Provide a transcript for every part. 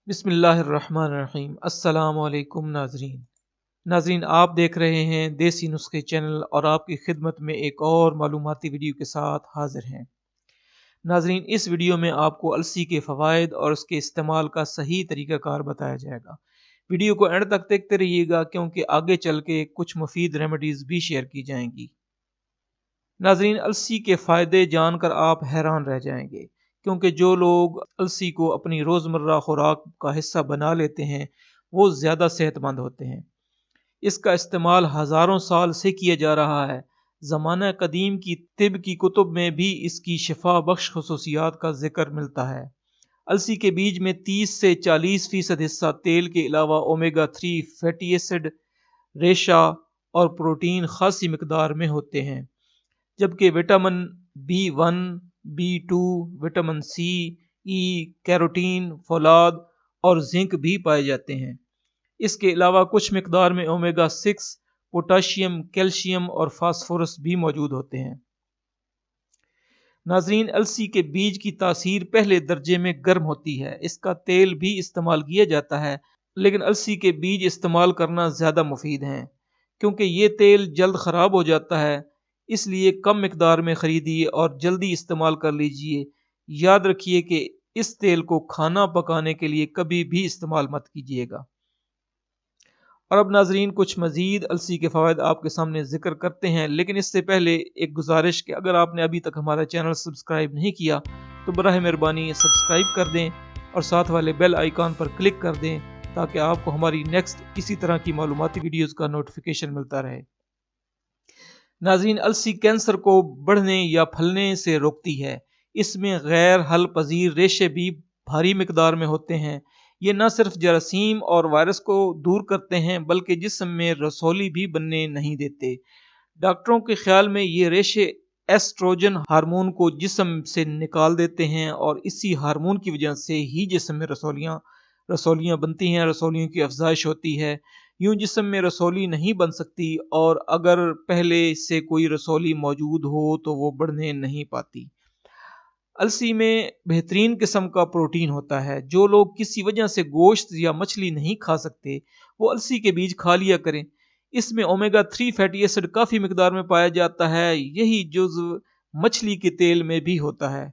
بسم اللہ الرحمن الرحیم۔ السلام علیکم ناظرین آپ دیکھ رہے ہیں دیسی نسخے چینل اور آپ کی خدمت میں ایک اور معلوماتی ویڈیو کے ساتھ حاضر ہیں۔ ناظرین اس ویڈیو میں آپ کو السی کے فوائد اور اس کے استعمال کا صحیح طریقہ کار بتایا جائے گا۔ ویڈیو کو اینڈ تک دیکھتے رہیے گا کیونکہ آگے چل کے کچھ مفید ریمیڈیز بھی شیئر کی جائیں گی۔ ناظرین السی کے فائدے جان کر آپ حیران رہ جائیں گے، کیونکہ جو لوگ السی کو اپنی روزمرہ خوراک کا حصہ بنا لیتے ہیں وہ زیادہ صحت مند ہوتے ہیں۔ اس کا استعمال ہزاروں سال سے کیا جا رہا ہے۔ زمانہ قدیم کی طب کی کتب میں بھی اس کی شفا بخش خصوصیات کا ذکر ملتا ہے۔ السی کے بیج میں 30 سے 40% حصہ تیل کے علاوہ اومیگا 3 فیٹی ایسڈ، ریشا اور پروٹین خاصی مقدار میں ہوتے ہیں، جبکہ vitamin B1، B2، vitamin C, E, carotene, فولاد اور زنک بھی پائے جاتے ہیں۔ اس کے علاوہ کچھ مقدار میں اومیگا 6، پوٹاشیم، کیلشیم اور فاسفورس بھی موجود ہوتے ہیں۔ ناظرین السی کے بیج کی تاثیر پہلے درجے میں گرم ہوتی ہے۔ اس کا تیل بھی استعمال کیا جاتا ہے، لیکن السی کے بیج استعمال کرنا زیادہ مفید ہیں، کیونکہ یہ تیل جلد خراب ہو جاتا ہے۔ اس لیے کم مقدار میں خریدیے اور جلدی استعمال کر لیجئے۔ یاد رکھیے کہ اس تیل کو کھانا پکانے کے لیے کبھی بھی استعمال مت کیجیے گا۔ اور اب ناظرین کچھ مزید السی کے فوائد آپ کے سامنے ذکر کرتے ہیں، لیکن اس سے پہلے ایک گزارش کہ اگر آپ نے ابھی تک ہمارا چینل سبسکرائب نہیں کیا تو براہ مہربانی سبسکرائب کر دیں اور ساتھ والے بیل آئیکن پر کلک کر دیں تاکہ آپ کو ہماری نیکسٹ اسی طرح کی معلوماتی ویڈیوز کا نوٹیفیکیشن ملتا رہے۔ ناظرین السی کینسر کو بڑھنے یا پھلنے سے روکتی ہے۔ اس میں غیر حل پذیر ریشے بھی بھاری مقدار میں ہوتے ہیں۔ یہ نہ صرف جراثیم اور وائرس کو دور کرتے ہیں بلکہ جسم میں رسولی بھی بننے نہیں دیتے۔ ڈاکٹروں کے خیال میں یہ ریشے ایسٹروجن ہارمون کو جسم سے نکال دیتے ہیں اور اسی ہارمون کی وجہ سے ہی جسم میں رسولیاں بنتی ہیں، رسولیوں کی افزائش ہوتی ہے۔ یوں جسم میں رسولی نہیں بن سکتی، اور اگر پہلے سے کوئی رسولی موجود ہو تو وہ بڑھنے نہیں پاتی۔ السی میں بہترین قسم کا پروٹین ہوتا ہے۔ جو لوگ کسی وجہ سے گوشت یا مچھلی نہیں کھا سکتے وہ السی کے بیج کھا لیا کریں۔ اس میں اومیگا 3 فیٹی ایسڈ کافی مقدار میں پایا جاتا ہے۔ یہی جزو مچھلی کے تیل میں بھی ہوتا ہے۔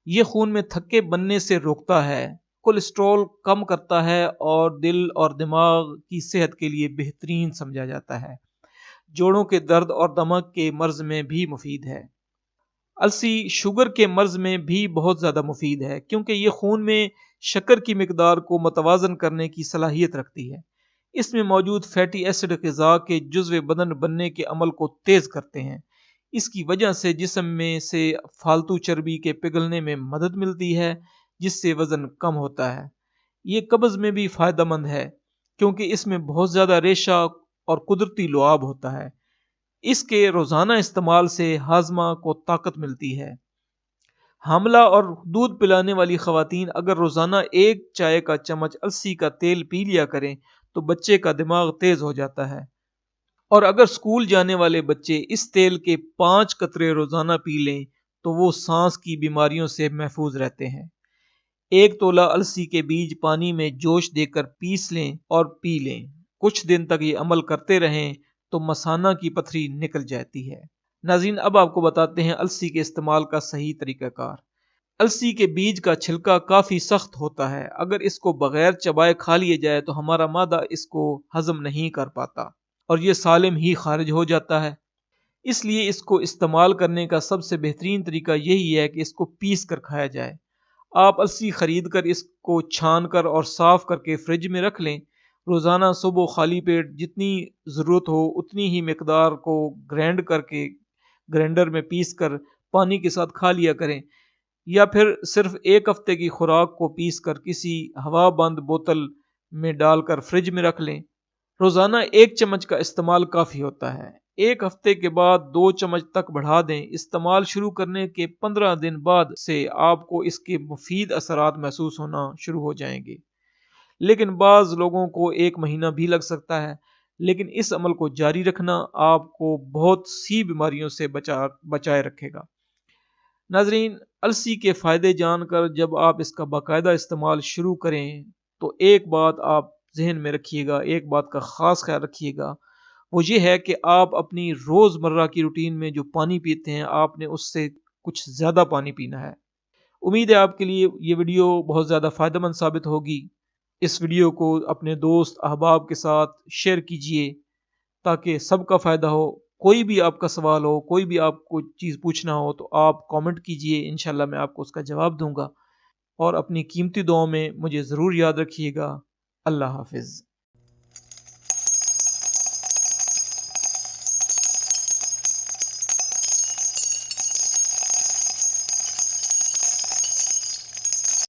یہ خون میں تھکے بننے سے روکتا ہے، کولیسٹرول کم کرتا ہے اور دل اور دماغ کی صحت کے لیے بہترین سمجھا جاتا ہے۔ جوڑوں کے درد اور دماغ کے مرض میں بھی مفید ہے۔ السی شوگر کے مرض میں بھی بہت زیادہ مفید ہے، کیونکہ یہ خون میں شکر کی مقدار کو متوازن کرنے کی صلاحیت رکھتی ہے۔ اس میں موجود فیٹی ایسڈ غذا کے جزو بدن بننے کے عمل کو تیز کرتے ہیں۔ اس کی وجہ سے جسم میں سے فالتو چربی کے پگھلنے میں مدد ملتی ہے، جس سے وزن کم ہوتا ہے۔ یہ قبض میں بھی فائدہ مند ہے، کیونکہ اس میں بہت زیادہ ریشہ اور قدرتی لعاب ہوتا ہے۔ اس کے روزانہ استعمال سے ہاضمہ کو طاقت ملتی ہے۔ حاملہ اور دودھ پلانے والی خواتین اگر روزانہ 1 چائے کا چمچ السی کا تیل پی لیا کریں تو بچے کا دماغ تیز ہو جاتا ہے، اور اگر اسکول جانے والے بچے اس تیل کے 5 قطرے روزانہ پی لیں تو وہ سانس کی بیماریوں سے محفوظ رہتے ہیں۔ 1 تولہ السی کے بیج پانی میں جوش دے کر پیس لیں اور پی لیں۔ کچھ دن تک یہ عمل کرتے رہیں تو مثانہ کی پتھری نکل جاتی ہے۔ ناظرین اب آپ کو بتاتے ہیں السی کے استعمال کا صحیح طریقہ کار۔ السی کے بیج کا چھلکا کافی سخت ہوتا ہے۔ اگر اس کو بغیر چبائے کھا لیے جائے تو ہمارا معدہ اس کو ہضم نہیں کر پاتا اور یہ سالم ہی خارج ہو جاتا ہے۔ اس لیے اس کو استعمال کرنے کا سب سے بہترین طریقہ یہی ہے کہ اس کو پیس کر کھایا جائے۔ آپ السی خرید کر اس کو چھان کر اور صاف کر کے فریج میں رکھ لیں۔ روزانہ صبح خالی پیٹ جتنی ضرورت ہو اتنی ہی مقدار کو گرینڈ کر کے گرینڈر میں پیس کر پانی کے ساتھ کھا لیا کریں، یا پھر صرف 1 ہفتے کی خوراک کو پیس کر کسی ہوا بند بوتل میں ڈال کر فریج میں رکھ لیں۔ روزانہ 1 چمچ کا استعمال کافی ہوتا ہے۔ 1 ہفتے کے بعد 2 چمچ تک بڑھا دیں۔ استعمال شروع کرنے کے 15 دن بعد سے آپ کو اس کے مفید اثرات محسوس ہونا شروع ہو جائیں گے، لیکن بعض لوگوں کو 1 مہینہ بھی لگ سکتا ہے۔ لیکن اس عمل کو جاری رکھنا آپ کو بہت سی بیماریوں سے بچائے رکھے گا۔ ناظرین السی کے فائدے جان کر جب آپ اس کا باقاعدہ استعمال شروع کریں تو ایک بات آپ ذہن میں رکھیے گا، ایک بات کا خاص خیال رکھیے گا، وہ یہ ہے کہ آپ اپنی روزمرہ کی روٹین میں جو پانی پیتے ہیں آپ نے اس سے کچھ زیادہ پانی پینا ہے۔ امید ہے آپ کے لیے یہ ویڈیو بہت زیادہ فائدہ مند ثابت ہوگی۔ اس ویڈیو کو اپنے دوست احباب کے ساتھ شیئر کیجئے تاکہ سب کا فائدہ ہو۔ کوئی بھی آپ کا سوال ہو، کوئی بھی آپ کو چیز پوچھنا ہو تو آپ کامنٹ کیجئے، انشاءاللہ میں آپ کو اس کا جواب دوں گا، اور اپنی قیمتی دعاؤں میں مجھے ضرور یاد رکھیے گا۔ اللہ حافظ۔